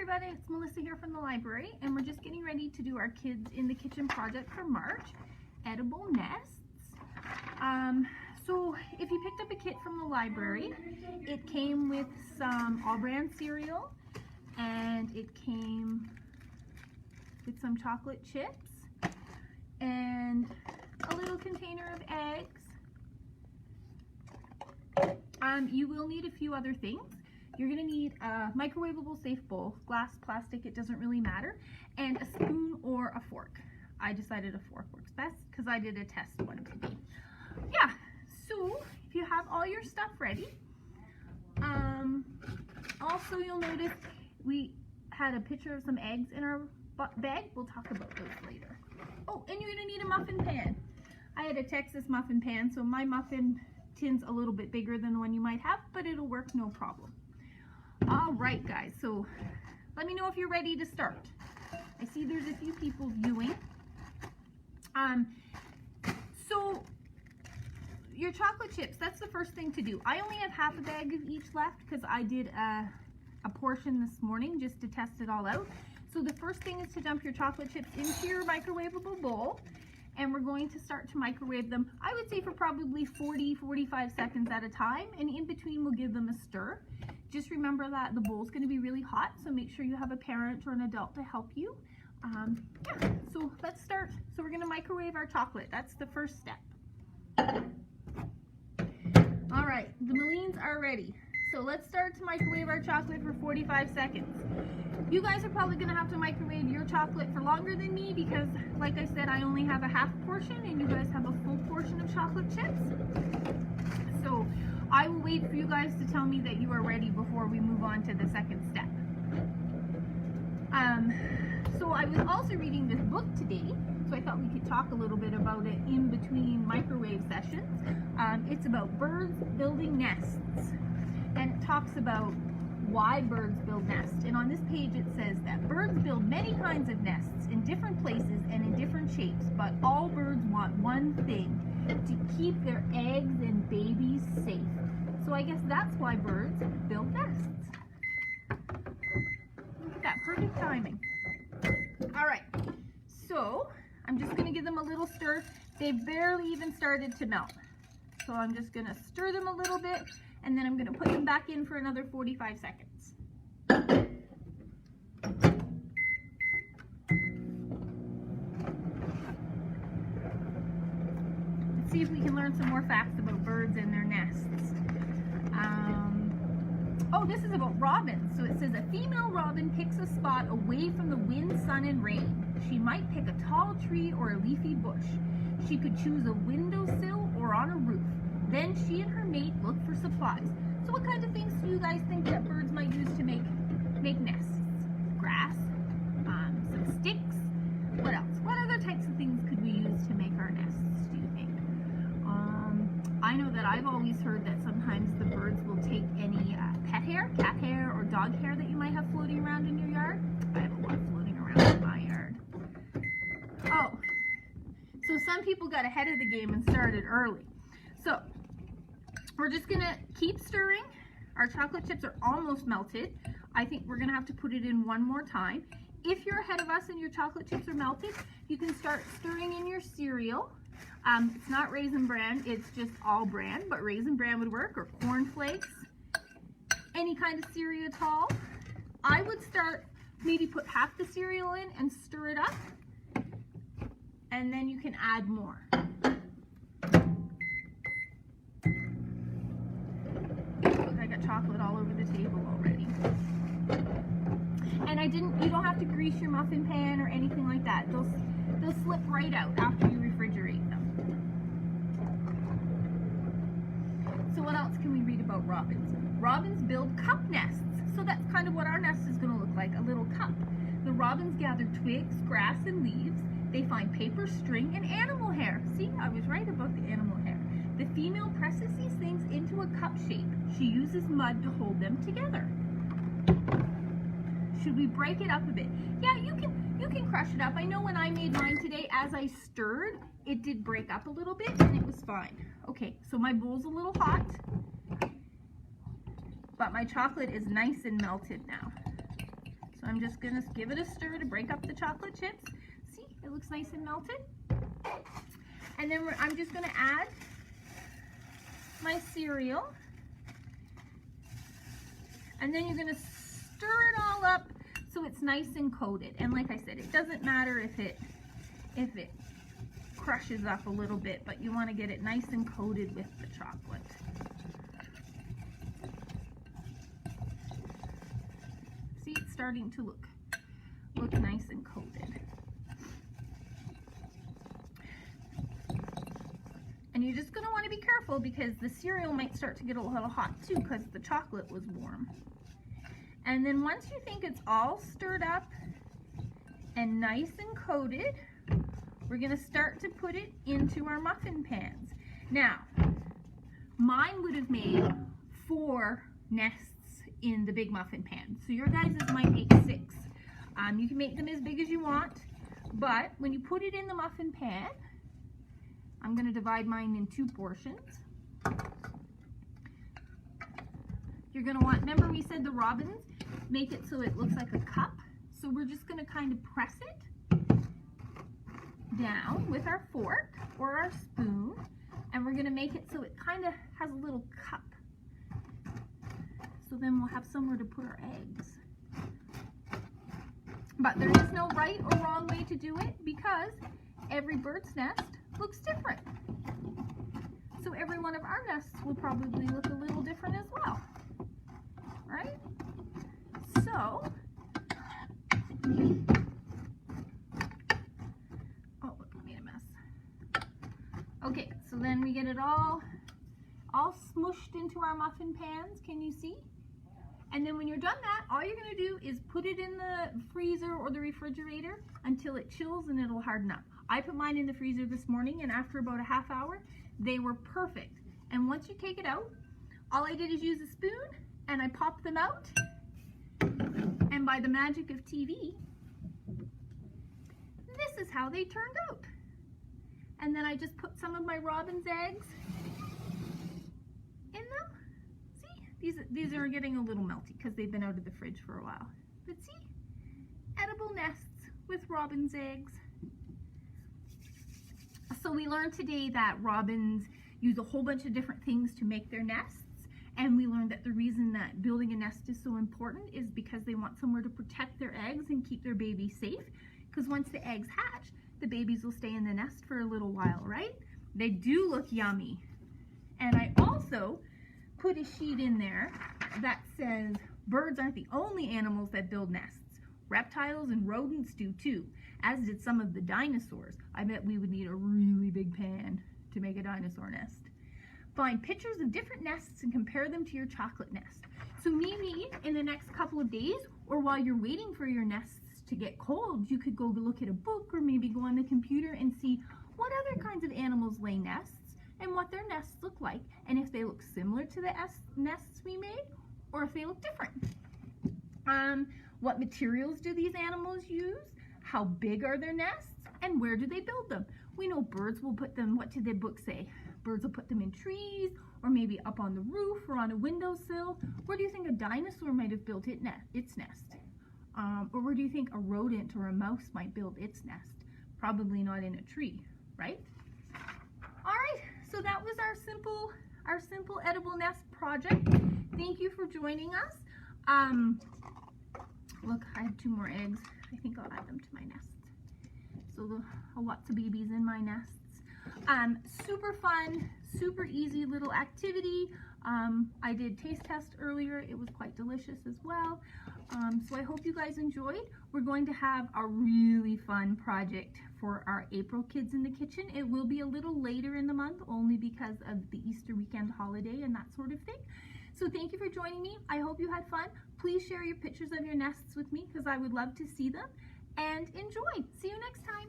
everybody, it's Melissa here from the library, and we're just getting ready to do our Kids in the Kitchen project for March, edible nests. So if you picked up a kit from the library, it came with some all-bran cereal, and it came with some chocolate chips, and a little container of eggs. You will need a few other things. You're going to need a microwavable safe bowl, glass, plastic, it doesn't really matter, and a spoon or a fork. I decided a fork works best because I did a test one today. Yeah, so if you have all your stuff ready, also you'll notice we had a picture of some eggs in our bag. We'll talk about those later. Oh, and you're going to need a muffin pan. I had a Texas muffin pan, so my muffin tin's a little bit bigger than the one you might have, but it'll work no problem. All right, guys, so let me know if you're ready to start. I see there's a few people viewing. So your chocolate chips, that's the first thing to do. I only have half a bag of each left because I did a portion this morning just to test it all out. So the first thing is to dump your chocolate chips into your microwavable bowl, and we're going to start to microwave them, I would say, for probably 40-45 seconds at a time, and in between we'll give them a stir. Just remember that the bowl's going to be really hot, so make sure you have a parent or an adult to help you. Yeah, so let's start. So we're going to microwave our chocolate. That's the first step. All right, the Malines are ready. So let's start to microwave our chocolate for 45 seconds. You guys are probably going to have to microwave your chocolate for longer than me because, like I said, I only have a half portion and you guys have a full portion of chocolate chips. So I will wait for you guys to tell me that you are ready before we move on to the second step. So I was also reading this book today, so I thought we could talk a little bit about it in between microwave sessions. It's about birds building nests, and it talks about why birds build nests. And on this page it says that birds build many kinds of nests in different places and in different shapes, but all birds want one thing: to keep their eggs and babies safe. So I guess that's why birds build nests. Look at that, perfect timing. All right, so I'm just going to give them a little stir. They've barely even started to melt. So I'm just going to stir them a little bit, and then I'm going to put them back in for another 45 seconds. Let's see if we can learn some more facts about birds and their nests. Oh, this is about robins. So it says a female robin picks a spot away from the wind, sun, and rain. She might pick a tall tree or a leafy bush. She could choose a windowsill or on a roof. Then she and her mate look for supplies. So what kind of things do you guys think that birds might use to make nests? Grass, some sticks. What else? What other types of things could we use to make our nests, do you think? I know that I've always heard that sometimes the birds will take any pet hair, cat hair, or dog hair that you might have floating around in your yard. I have a lot floating around in my yard. Oh, so some people got ahead of the game and started early. So we're just gonna keep stirring. Our chocolate chips are almost melted. I think we're gonna have to put it in one more time. If you're ahead of us and your chocolate chips are melted, you can start stirring in your cereal. It's not Raisin Bran, it's just all bran, but Raisin Bran would work, or cornflakes, any kind of cereal at all. I would start, maybe put half the cereal in and stir it up, and then you can add more. Look, I got chocolate all over the table already. And you don't have to grease your muffin pan or anything like that. They'll slip right out after you refrigerate them. So what else can we read about robins? Robins build cup nests. So that's kind of what our nest is going to look like, a little cup. The robins gather twigs, grass, and leaves. They find paper, string, and animal hair. See, I was right about the animal hair. The female presses these things into a cup shape. She uses mud to hold them together. Should we break it up a bit? Yeah, you can crush it up. I know when I made mine today, as I stirred, it did break up a little bit and it was fine. Okay, so my bowl's a little hot, but my chocolate is nice and melted now. So I'm just gonna give it a stir to break up the chocolate chips. See, it looks nice and melted. And then I'm just gonna add my cereal. And then you're gonna stir it all up so it's nice and coated. And like I said, it doesn't matter if it crushes up a little bit, but you wanna get it nice and coated with the chocolate. See, it's starting to look nice and coated. And you're just going to want to be careful because the cereal might start to get a little hot too because the chocolate was warm. And then once you think it's all stirred up and nice and coated, we're going to start to put it into our muffin pans. Now, mine would have made 4 nests in the big muffin pan. So your guys' might make 6. You can make them as big as you want, but when you put it in the muffin pan, I'm going to divide mine in 2 portions. You're going to want, remember we said the robins, make it so it looks like a cup. So we're just going to kind of press it down with our fork or our spoon, and we're going to make it so it kind of has a little cup. So then we'll have somewhere to put our eggs. But there is no right or wrong way to do it because every bird's nest looks different. So every one of our nests will probably look a little different as well. Right? So, oh look, I made a mess. Okay, so then we get it all smooshed into our muffin pans, can you see? And then when you're done that, all you're gonna do is put it in the freezer or the refrigerator until it chills and it'll harden up. I put mine in the freezer this morning and after about a half hour, they were perfect. And once you take it out, all I did is use a spoon and I popped them out. And by the magic of TV, this is how they turned out. And then I just put some of my robin's eggs in them. These are getting a little melty because they've been out of the fridge for a while. But see, edible nests with robin's eggs. So we learned today that robins use a whole bunch of different things to make their nests. And we learned that the reason that building a nest is so important is because they want somewhere to protect their eggs and keep their babies safe. Because once the eggs hatch, the babies will stay in the nest for a little while, right? They do look yummy. And I also put a sheet in there that says birds aren't the only animals that build nests. Reptiles and rodents do too, as did some of the dinosaurs. I bet we would need a really big pan to make a dinosaur nest. Find pictures of different nests and compare them to your chocolate nest. So maybe in the next couple of days, or while you're waiting for your nests to get cold, you could go look at a book or maybe go on the computer and see what other kinds of animals lay nests and what their nests look like, and if they look similar to the nests we made, or if they look different. What materials do these animals use? How big are their nests? And where do they build them? We know birds will put them, what did the book say? Birds will put them in trees, or maybe up on the roof, or on a windowsill. Where do you think a dinosaur might have built its nest? Or where do you think a rodent or a mouse might build its nest? Probably not in a tree, right? All right, so that was our simple edible nest project. Thank you for joining us. Look, I have 2 more eggs. I think I'll add them to my nests. So lots of babies in my nests. Super fun, super easy little activity. I did taste test earlier. It was quite delicious as well. So I hope you guys enjoyed. We're going to have a really fun project for our April Kids in the Kitchen. It will be a little later in the month only because of the Easter weekend holiday and that sort of thing. So thank you for joining me. I hope you had fun. Please share your pictures of your nests with me because I would love to see them. And enjoy. See you next time.